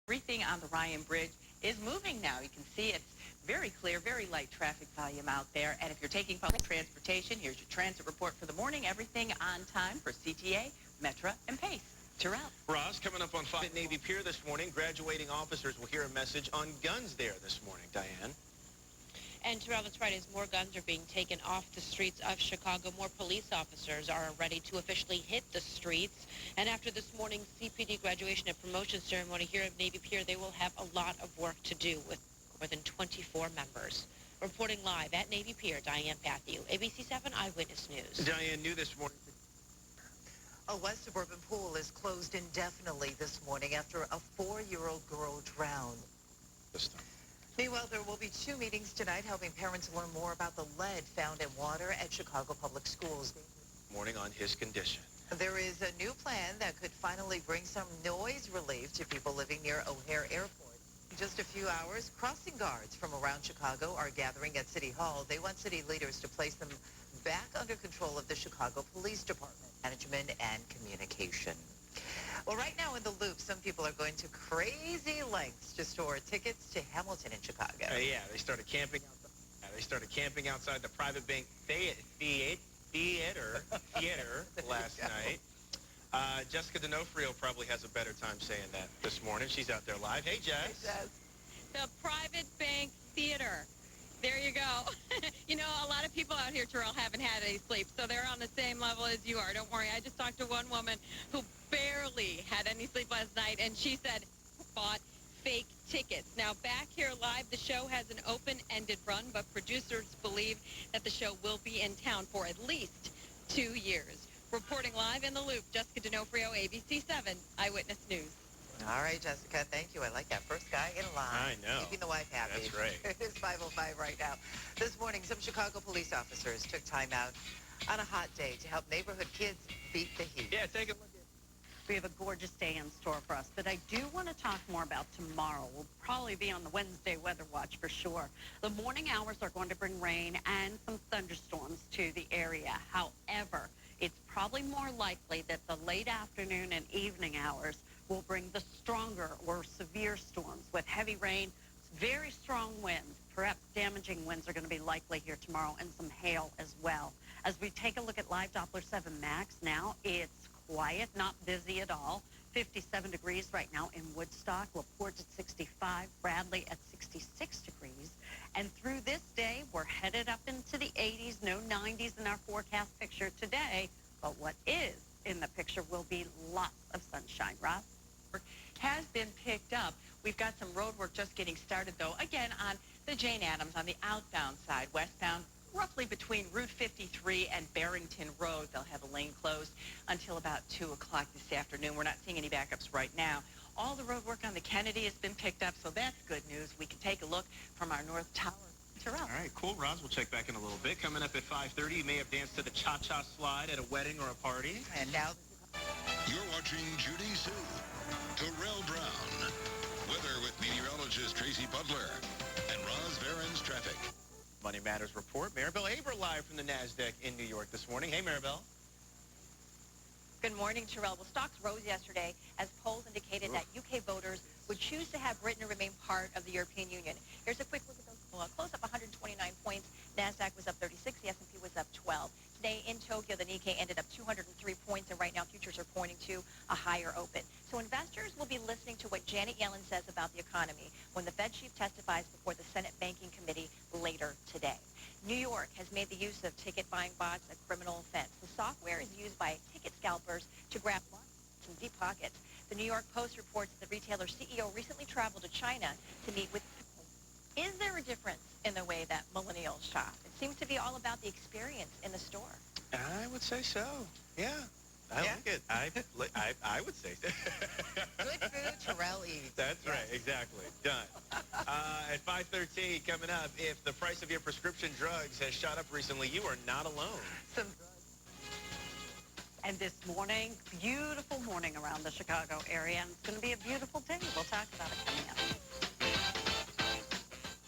Everything on the Ryan Bridge is moving now. You can see it's very clear, very light traffic volume out there. And if you're taking public transportation, here's your transit report for the morning. Everything on time for CTA, Metra, and Pace. Terrell. Ross, coming up on 5 at Navy Pier this morning, graduating officers will hear a message on guns there this morning. Diane. And Terrell, that's right, as more guns are being taken off the streets of Chicago, more police officers are ready to officially hit the streets. And after this morning's CPD graduation and promotion ceremony here at Navy Pier, they will have a lot of work to do with more than 24 members. Reporting live at Navy Pier, Diane Matthew, ABC 7 Eyewitness News. Diane, new this morning. A West Suburban pool is closed indefinitely this morning after a 4-year-old girl drowned. Meanwhile, there will be 2 meetings tonight helping parents learn more about the lead found in water at Chicago Public Schools. Morning on his condition. There is a new plan that could finally bring some noise relief to people living near O'Hare Airport. In just a few hours, crossing guards from around Chicago are gathering at City Hall. They want city leaders to place them back under control of the Chicago Police Department, Management and Communication. Well, right now in the Loop, some people are going to crazy lengths to store tickets to Hamilton in Chicago. Yeah, they started camping. They started camping outside the private bank theater last night. Jessica D'Onofrio probably has a better time saying that this morning. She's out there live. Hey, Jess. The private bank theater. There you go. You know, a lot of people out here, Terrell, haven't had any sleep, so they're on the same level as you are. Don't worry. I just talked to one woman who barely had any sleep last night, and she said bought fake tickets. Now, back here live, the show has an open-ended run, but producers believe that the show will be in town for at least 2 years. Reporting live in the Loop, Jessica D'Onofrio, ABC 7 Eyewitness News. All right, Jessica, thank you. I like that. First guy in line. I know. Keeping the wife happy. That's right. It's 5:05 right now. This morning, some Chicago police officers took time out on a hot day to help neighborhood kids beat the heat. Yeah, take a look. We have a gorgeous day in store for us, but I do want to talk more about tomorrow. We'll probably be on the Wednesday weather watch for sure. The morning hours are going to bring rain and some thunderstorms to the area. However, it's probably more likely that the late afternoon and evening hours will bring the stronger or severe storms with heavy rain, very strong winds. Perhaps damaging winds are going to be likely here tomorrow, and some hail as well. As we take a look at live Doppler 7 Max now, it's quiet, not busy at all. 57 degrees right now in Woodstock. LaPorte at 65, Bradley at 66 degrees. And through this day, we're headed up into the 80s, no 90s in our forecast picture today. But what is in the picture will be lots of sunshine. Ross? Has been picked up. We've got some road work just getting started, though, again, on the Jane Addams on the outbound side, westbound, roughly between Route 53 and Barrington Road. They'll have a lane closed until about 2 o'clock this afternoon. We're not seeing any backups right now. All the road work on the Kennedy has been picked up, so that's good news. We can take a look from our North Tower. Terrell. All right, cool, Roz. We'll check back in a little bit. Coming up at 5:30, you may have danced to the cha-cha slide at a wedding or a party. And now... You're watching Judy Sue, Terrell Brown, weather with meteorologist Tracy Butler, and Roz Varen's traffic. Money Matters report. Maribel Aber live from the NASDAQ in New York this morning. Hey, Maribel. Good morning, Terrell. Well, stocks rose yesterday as polls indicated that UK voters would choose to have Britain remain part of the European Union. Here's a quick look at those. Close up 129 points. NASDAQ was up 36. The S&P was up 12. Today in Tokyo, the Nikkei ended up 203 points, and right now futures are pointing to a higher open. So investors will be listening to what Janet Yellen says about the economy when the Fed chief testifies before the Senate Banking Committee later today. New York has made the use of ticket buying bots a criminal offense. The software is used by ticket scalpers to grab money from deep pockets. The New York Post reports that the retailer CEO recently traveled to China to meet with. Is there a difference in the way that millennials shop? It seems to be all about the experience in the store. I would say so. Yeah. I like it. I would say so. Good food, Terrell eats. That's right. Exactly. Done. At 5:13 coming up, if the price of your prescription drugs has shot up recently, you are not alone. And this morning, beautiful morning around the Chicago area, and it's going to be a beautiful day. We'll talk about it coming up.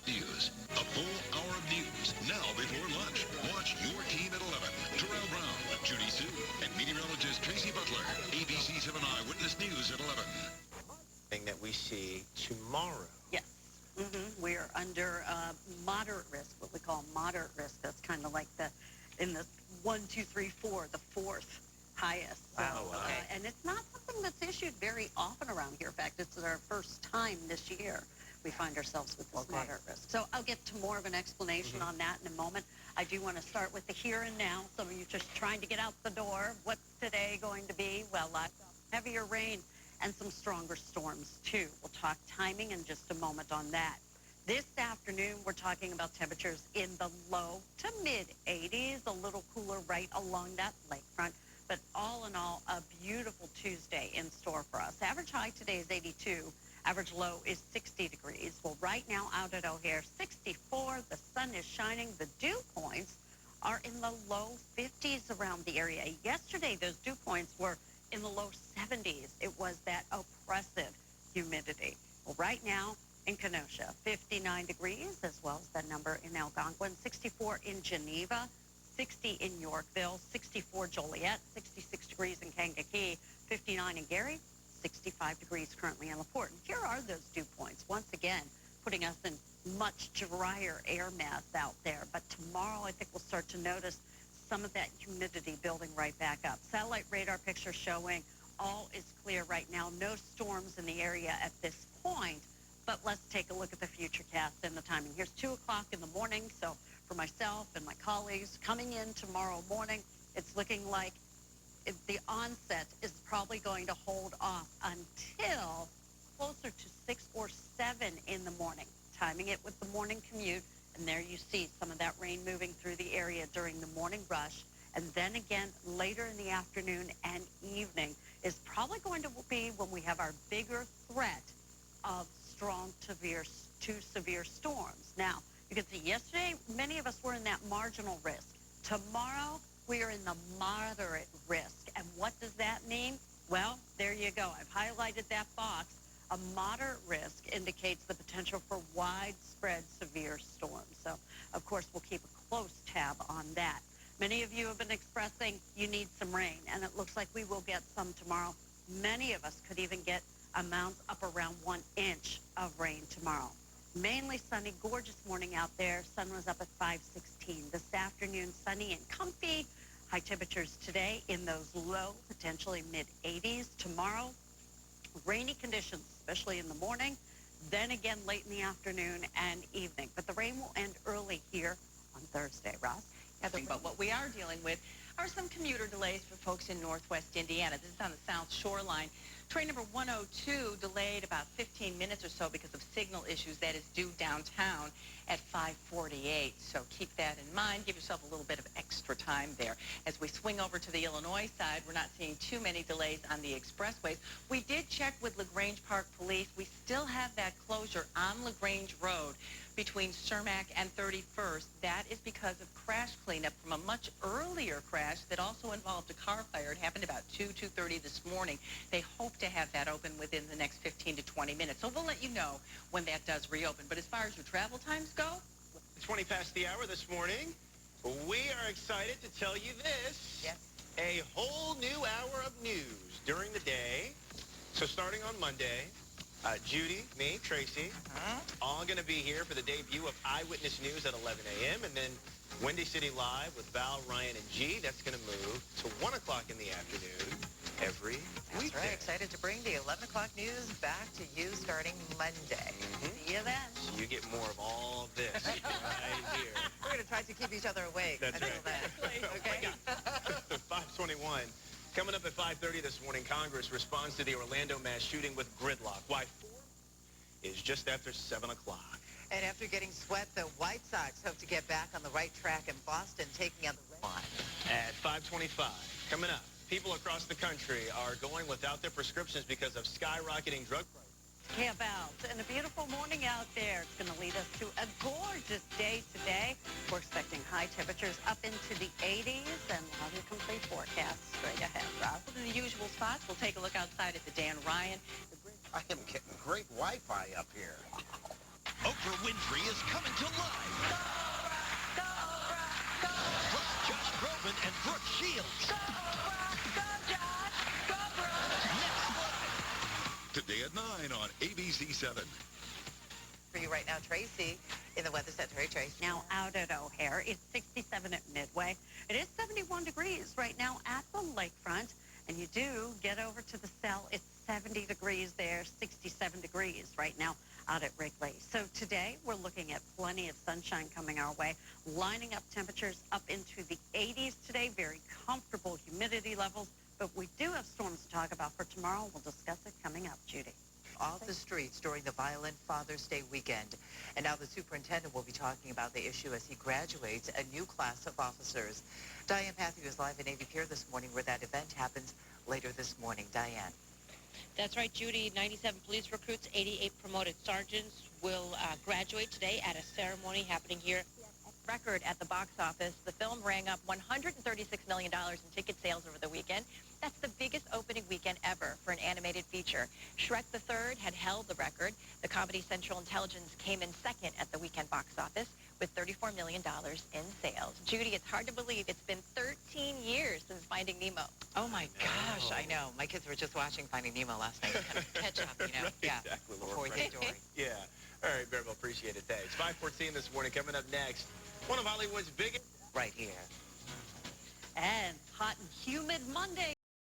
News. A full hour of news now before lunch. Watch your team at 11. Terrell Brown, Judy Sue, and meteorologist Tracy Butler. ABC 7 Eyewitness News at 11. Thing that we see be tomorrow. Yes. We're under moderate risk, what we call moderate risk. That's kind of like in the 1, 2, 3, 4, the fourth highest. Wow. And it's not something that's issued very often around here. In fact, it's our first time this year we find ourselves with this moderate risk. So I'll get to more of an explanation on that in a moment. I do want to start with the here and now. Some of you just trying to get out the door. What's today going to be? Well, heavier rain and some stronger storms, too. We'll talk timing in just a moment on that. This afternoon, we're talking about temperatures in the low to mid-80s, a little cooler right along that lakefront. But all in all, a beautiful Tuesday in store for us. Average high today is 82. Average low is 60 degrees. Well, right now out at O'Hare, 64. The sun is shining. The dew points are in the low 50s around the area. Yesterday, those dew points were in the low 70s. It was that oppressive humidity. Well, right now in Kenosha, 59 degrees, as well as that number in Algonquin, 64 in Geneva, 60 in Yorkville, 64 Joliet, 66 degrees in Kankakee, 59 in Gary, 65 degrees currently in LaPorte. And here are those dew points, once again, putting us in much drier air mass out there. But tomorrow, I think we'll start to notice some of that humidity building right back up. Satellite radar picture showing all is clear right now. No storms in the area at this point. But let's take a look at the futurecast and the timing. Here's 2 o'clock in the morning. So for myself and my colleagues coming in tomorrow morning, it's looking like the onset is probably going to hold off until closer to 6 or 7 in the morning. Timing it with the morning commute. And there you see some of that rain moving through the area during the morning rush. And then again, later in the afternoon and evening is probably going to be when we have our bigger threat of strong to severe storms. Now, you can see yesterday, many of us were in that marginal risk. Tomorrow, we are in the moderate risk. And what does that mean? Well, there you go. I've highlighted that box. A moderate risk indicates the potential for widespread severe storms. So, of course, we'll keep a close tab on that. Many of you have been expressing you need some rain, and it looks like we will get some tomorrow. Many of us could even get amounts up around 1 inch of rain tomorrow. Mainly sunny, gorgeous morning out there. Sun was up at 5:16. This afternoon, sunny and comfy. High temperatures today in those low, potentially mid-80s. Tomorrow, rainy conditions, especially in the morning, then again late in the afternoon and evening. But the rain will end early here on Thursday. Ross? But what we are dealing with are some commuter delays for folks in northwest Indiana. This is on the south shoreline. Train number 102 delayed about 15 minutes or so because of signal issues. That is due downtown at 5:48. So keep that in mind. Give yourself a little bit of extra time there. As we swing over to the Illinois side, we're not seeing too many delays on the expressways. We did check with LaGrange Park Police. We still have that closure on LaGrange Road between Cermak and 31st. That is because of crash cleanup from a much earlier crash that also involved a car fire. It happened about 2:30 this morning. They hope to have that open within the next 15 to 20 minutes. So we'll let you know when that does reopen. But as far as your travel times go, 20 past the hour this morning. We are excited to tell you this. Yes. A whole new hour of news during the day. So starting on Monday, Judy, me, Tracy, all going to be here for the debut of Eyewitness News at 11 a.m. And then Windy City Live with Val, Ryan, and G. That's going to move to 1 o'clock in the afternoon every weekday. That's right. Excited to bring the 11 o'clock news back to you starting Monday. See you then. So you get more of all this right here. We're going to try to keep each other awake. That's until right. then. Okay. 521. Coming up at 5:30 this morning, Congress responds to the Orlando mass shooting with gridlock. Why 4 is just after 7 o'clock. And after getting swept, the White Sox hope to get back on the right track in Boston, taking on the Red Sox. At 5:25, coming up, people across the country are going without their prescriptions because of skyrocketing drug prices. Camp out and a beautiful morning out there. It's going to lead us to a gorgeous day today. We're expecting high temperatures up into the 80s and we'll have your complete forecast straight ahead. Rob? in the usual spots, we'll take a look outside at the Dan Ryan. I am getting great Wi-Fi up here. Oprah Winfrey is coming to life. Plus Josh Groban and Brooke Shields. Next live. Weekday at 9 on ABC 7. For you right now, Tracy, in the Weather Center. Hey, Tracy. Now out at O'Hare, it's 67 at Midway. It is 71 degrees right now at the lakefront. And you do get over to the cell, it's 70 degrees there, 67 degrees right now out at Wrigley. So today we're looking at plenty of sunshine coming our way, lining up temperatures up into the 80s today, very comfortable humidity levels. But we do have storms to talk about for tomorrow. We'll discuss it coming up, Judy. Off the streets during the violent Father's Day weekend. And now the superintendent will be talking about the issue as he graduates a new class of officers. Diane is live in Navy Pier this morning where that event happens later this morning. Diane. That's right, Judy. 97 police recruits, 88 promoted sergeants will graduate today at a ceremony happening here. Record at the box office. The film rang up $136 million in ticket sales over the weekend. That's the biggest opening weekend ever for an animated feature. Shrek the Third had held the record. The comedy Central Intelligence came in second at the weekend box office with $34 million in sales. Judy, it's hard to believe it's been 13 years since Finding Nemo. Oh, my gosh, I know. My kids were just watching Finding Nemo last night. Kind of catch up, you know. Right, yeah. exactly, Laura. Before we get story. Yeah. All right, Maribel, appreciate it. Thanks. 5:14 this morning. Coming up next, one of Hollywood's biggest... Right here. And hot and humid Monday.